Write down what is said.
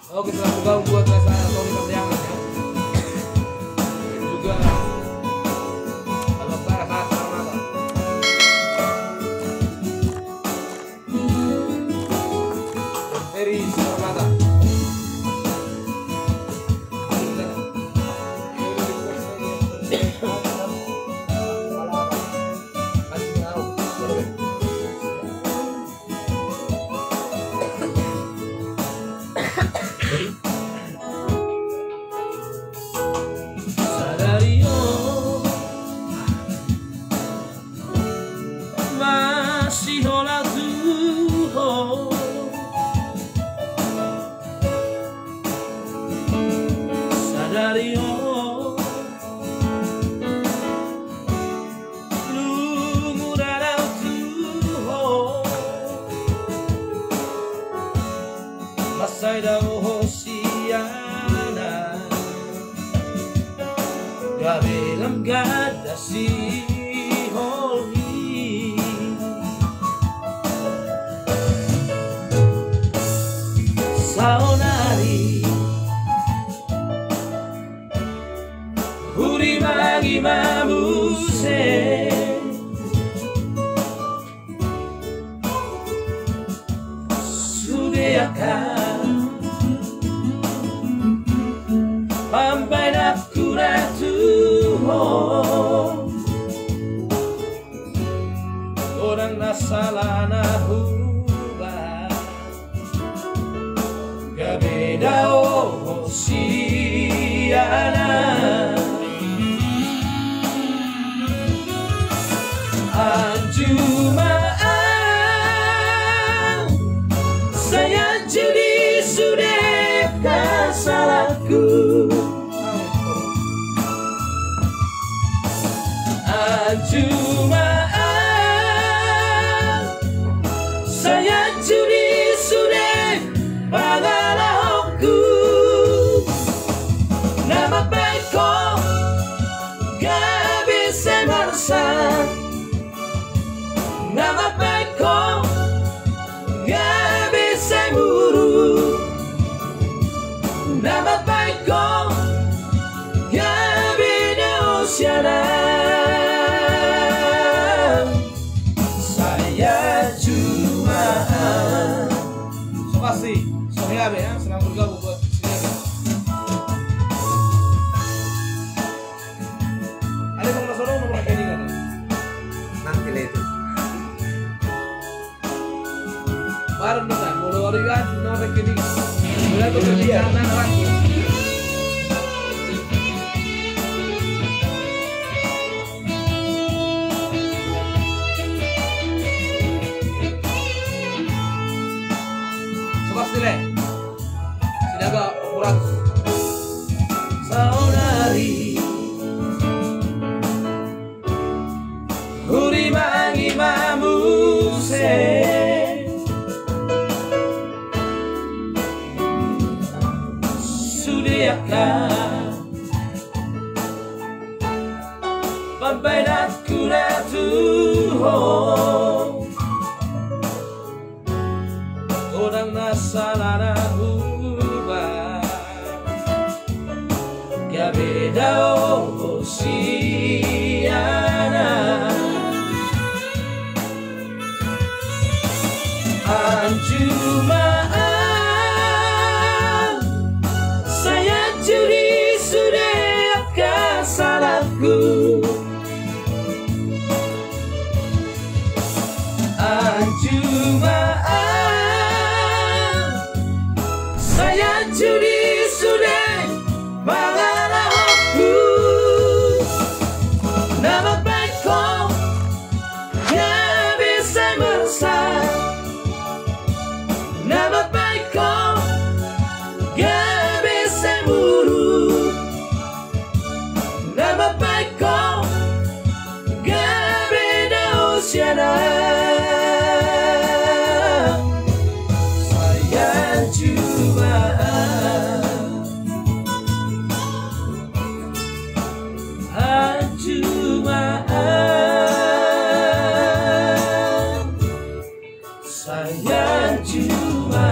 Oke, selamat bergabung buat rasa Tony Parahyangan ya. Juga kalau saya rasa apa? Ferry Sarmata. Sadario masih olah tuho Sadario lungu darau tuho Masai dao hosiana Gabelam gada si holi Saonari Huri magi mamuse Sudeakan Pampai nakura orang nasalana huba gabeda hosiana anjumaan saya jadi sudah salahku Anjumaan saya judi sudah pangalaku nama baikku gak bisa merasa nama baikku gak bisa muru nama baikku gak beda usiana Makasih, Sohyabe ya, senang bergabung buat sini. Ada nomor solo nomor rekening kan? Nanti lah itu. Baru nonton, mau origan nomor rekening. Bila tuh kegiatan aku. Sinaga ukuran Saudari Huri mangi mamuse Sudiakan Pampai nakura tuho Orang nasalana huba Gabeda hosiana Anjumaan saya judi sudah salahku Anjumaan saya judi sudah mengalaku nama baikku gak bisa merasa nama baikku gak bisa muru nama baikku gak beda usiana sayang cuma